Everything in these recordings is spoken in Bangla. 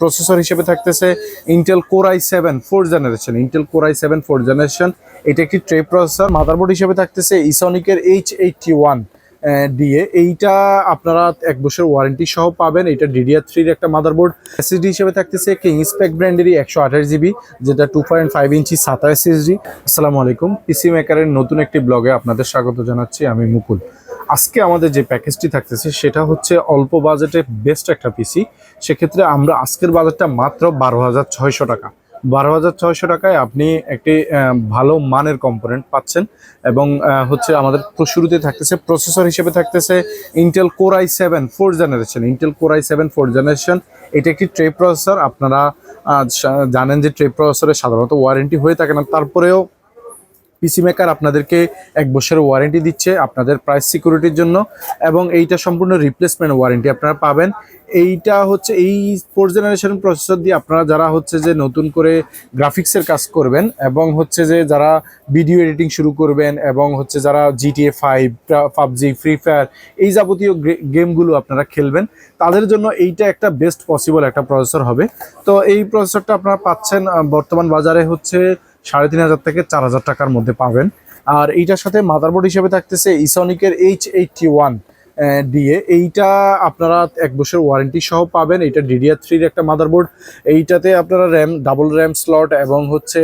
প্রসেসর হিসেবে থাকতেছে Intel core i7 4th generation. এটা একটি ট্রে প্রসেসর। মাদারবোর্ড হিসেবে থাকতেছে ইসনিকের H81 দিয়ে। এইটা আপনারা 1 বছর ওয়ারেন্টি সহ পাবেন। এটা DDR3 এর একটা মাদারবোর্ড। এসএসডি হিসেবে থাকতেছে কিংস্পেক ব্র্যান্ডেরই 128GB, যেটা 2.5 ইঞ্চি SATA SSD। আসসালামু আলাইকুম, পিসি মেকারের নতুন একটি ব্লগে আপনাদের স্বাগত জানাচ্ছি। আমি মুকুল। আজকে আমাদের যে প্যাকেজটি থাকতেছে সেটা হচ্ছে অল্প বাজেটে বেস্ট একটা পিসি। সেক্ষেত্রে আমরা আজকের বাজেটটা মাত্র 12,600 টাকা। 12,600 টাকায় আপনি একটি ভালো মানের কম্পোনেন্ট পাচ্ছেন। এবং হচ্ছে আমাদের শুরুতে থাকতেছে প্রসেসর হিসেবে থাকতেছে Intel core i7 4th generation. এটা একটি ট্রে প্রসেসর। আপনারা জানেন যে ট্রে প্রসেসরে সাধারণত ওয়ারেন্টি হয়ে থাকে না, তারপরেও পিসি মেকার আপনাদেরকে 1 বছরের ওয়ারেন্টি দিচ্ছে আপনাদের প্রাইস সিকিউরিটির জন্য। এবং এইটা সম্পূর্ণ রিপ্লেসমেন্ট ওয়ারেন্টি আপনারা পাবেন। এইটা হচ্ছে এই 4th জেনারেশন প্রসেসর দিয়ে আপনারা যারা হচ্ছে যে নতুন করে গ্রাফিক্সের কাজ করবেন এবং হচ্ছে যে যারা ভিডিও এডিটিং শুরু করবেন এবং হচ্ছে যারা GTA 5, পাবজি, ফ্রি ফায়ার এই যাবতীয় গেমগুলো আপনারা খেলবেন, তাদের জন্য এইটা একটা বেস্ট পসিবল একটা প্রসেসর হবে। তো এই প্রসেসরটা আপনারা পাচ্ছেন বর্তমান বাজারে হচ্ছে 3,500 থেকে 4,000 টাকার মধ্যে পাবেন। আর এইটার সাথে মাদারবোর্ড হিসেবে থাকতেছে ইসনিকের H81 দিয়ে। এইটা আপনারা 1 বছর ওয়ারেন্টি সহ পাবেন। এটা DDR3 এর একটা মাদারবোর্ড। এইটাতে আপনারা ডাবল র্যাম স্লট এবং হচ্ছে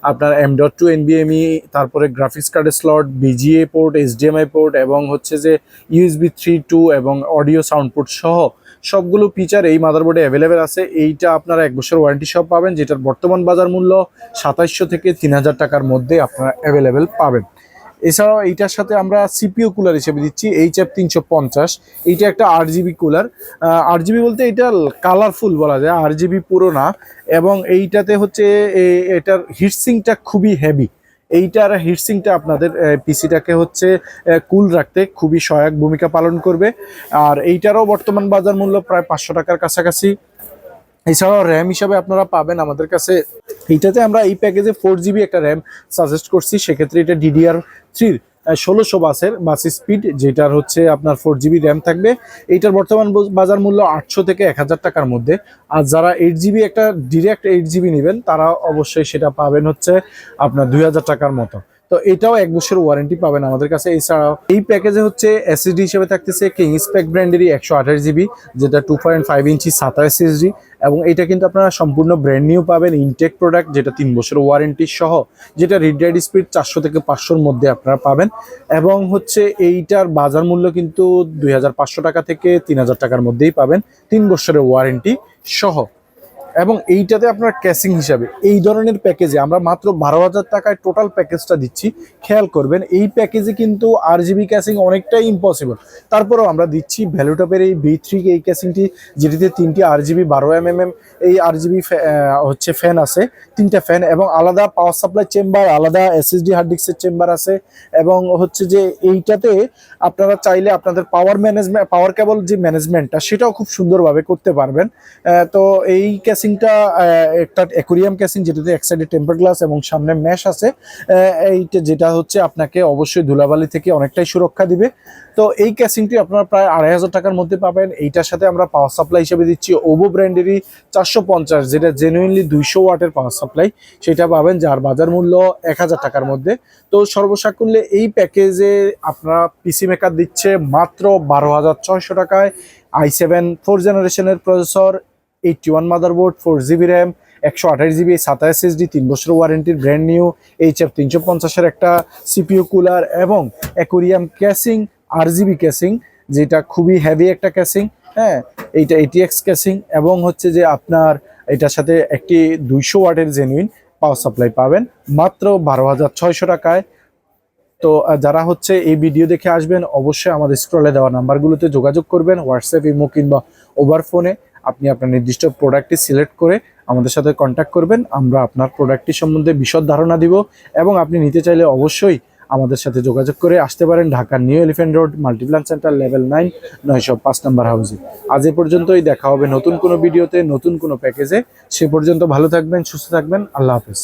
আপনার M.2 NVMe, তারপরে গ্রাফিক্স কার্ডের slot, BGA port, HDMI port এবং হচ্ছে যে USB 3.2 এবং অডিও সাউন্ড পোর্ট সহ সবগুলো ফিচার এই মাদারবোর্ডে অ্যাভেলেবেল আছে। এইটা আপনারা 1 বছর ওয়ারেন্টি সহ পাবেন, যেটার বর্তমান বাজার মূল্য 2,700 থেকে 3,000 টাকার মধ্যে আপনারা অ্যাভেলেবেল পাবেন। এছাড়াও এইটার সাথে আমরা সিপিইউ কুলার হিসেবে দিচ্ছি HF350। এইটা একটা RGB কুলার। RGB বলতে এটা কালারফুল বলা যায়, RGB পুরো না। এবং এইটাতে হচ্ছে এটার হিটসিংটা খুবই হেভি। এইটার হিটসিংটা আপনাদের পিসিটাকে হচ্ছে কুল রাখতে খুবই সহায়ক ভূমিকা পালন করবে। আর এইটারও বর্তমান বাজার মূল্য প্রায় 500 টাকার কাছাকাছি। এছাড়াও র্যাম হিসাবে আপনারা পাবেন আমাদের কাছে। এইটাতে আমরা এই প্যাকেজে 4GB একটা র্যাম সাজেস্ট করছি। সেক্ষেত্রে এটা DDR3 1600 বাস স্পিড, যেটার হচ্ছে আপনার 4GB র্যাম থাকবে। এইটার বর্তমান বাজার মূল্য 800 থেকে 1000 টাকার মধ্যে। আর যারা 8GB একটা ডিরেক্ট 8GB নেবেন তারা অবশ্যই সেটা পাবেন হচ্ছে আপনার 2000 টাকার মতো। তো এটাও 1 বছর ওয়ারেন্টি পাবেন আমাদের কাছে। এছাড়াও এই প্যাকেজে হচ্ছে এসএসডি হিসেবে থাকতেছে কিংস্পেক ব্র্যান্ডেরই 128GB, যেটা 2.5 ইঞ্চি SATA SSD। এবং এটা কিন্তু আপনারা সম্পূর্ণ ব্র্যান্ড নিউ পাবেন, ইনটেক প্রোডাক্ট, যেটা 3 বছর ওয়ারেন্টি সহ, যেটা রিড রাইট স্পিড 400 থেকে 500-র মধ্যে আপনারা পাবেন। এবং হচ্ছে এইটার বাজার মূল্য কিন্তু 2,500 টাকা থেকে 3,000 টাকার মধ্যেই পাবেন, 3 বছরের ওয়ারেন্টি সহ। এবং এইটাতে আপনার ক্যাসিং হিসাবে এই ধরনের প্যাকেজে আমরা মাত্র 12,000 টাকায় টোটাল প্যাকেজটা দিচ্ছি। খেয়াল করবেন এই প্যাকেজে কিন্তু RGB ক্যাসিং অনেকটাই ইম্পসিবল, তারপরেও আমরা দিচ্ছি ভ্যালুটপের এই B3 এই ক্যাসিংটি, যেটিতে 3টি RGB 12mm এই RGB হচ্ছে ফ্যান আছে, 3টা ফ্যান এবং আলাদা পাওয়ার সাপ্লাই চেম্বার, আলাদা SSD হার্ড ডিস্কের চেম্বার আছে। এবং হচ্ছে যে এইটাতে আপনারা চাইলে আপনাদের পাওয়ার কেবল যে ম্যানেজমেন্টটা সেটাও খুব সুন্দরভাবে করতে পারবেন। তো এই ক্যাসিংটা একটা অ্যাকুরিয়াম ক্যাসিং, যেটাতে এক সাইডে টেম্পার গ্লাস এবং সামনে ম্যাশ আছে। এইটা যেটা হচ্ছে আপনাকে অবশ্যই ধুলাবালি থেকে অনেকটাই সুরক্ষা দিবে। তো এই ক্যাসিংটি আপনারা প্রায় 2,500 টাকার মধ্যে পাবেন। এইটার সাথে আমরা পাওয়ার সাপ্লাই হিসেবে দিচ্ছি ওভো ব্র্যান্ডেরই 450, যেটা জেনুইনলি 200 ওয়াটের পাওয়ার সাপ্লাই, সেটা পাবেন, যার বাজার মূল্য 1,000 টাকার মধ্যে। তো সর্বসাকুল্যে এই প্যাকেজে আপনারা পিসি মেকার দিচ্ছে মাত্র 12,600 টাকায় i7 4th জেনারেশনের processor, 81 motherboard, 4GB RAM, 128GB SATA SSD, 3 বছর ওয়ারেন্টির ব্র্যান্ড নিউ HF350-এর একটা সিপিইউ কুলার এবং অ্যাকুরিয়াম ক্যাসিং, RGB ক্যাসিং, যেটা খুবই হেভি একটা ক্যাসিং। হ্যাঁ, এইটা ATX ক্যাসিং এবং হচ্ছে যে আপনার এটার সাথে একটি 200 ওয়াটের জেনুইন পাওয়ার সাপ্লাই পাবেন মাত্র 12,600 টাকায়। তো যারা হচ্ছে এই ভিডিও দেখে আসবেন অবশ্যই আমাদের স্ক্রলে দেওয়া নাম্বারগুলোতে যোগাযোগ করবেন, হোয়াটসঅ্যাপ, ইমো কিংবা ওভার ফোনে। আপনি আপনার নির্দিষ্ট প্রোডাক্টটি সিলেক্ট করে আমাদের সাথে কন্ট্যাক্ট করবেন। আমরা আপনার প্রোডাক্টটি সম্বন্ধে বিশদ ধারণা দিব এবং আপনি নিতে চাইলে অবশ্যই আমাদের সাথে যোগাযোগ করে আসতে পারেন ঢাকার new elephant road Multiplan centre, level 9, 905 নম্বর হাউসে। আজ এ পর্যন্তই, দেখা হবে নতুন কোনো ভিডিওতে, নতুন কোনো প্যাকেজে। সে পর্যন্ত ভালো থাকবেন, সুস্থ থাকবেন। আল্লাহ হাফেজ।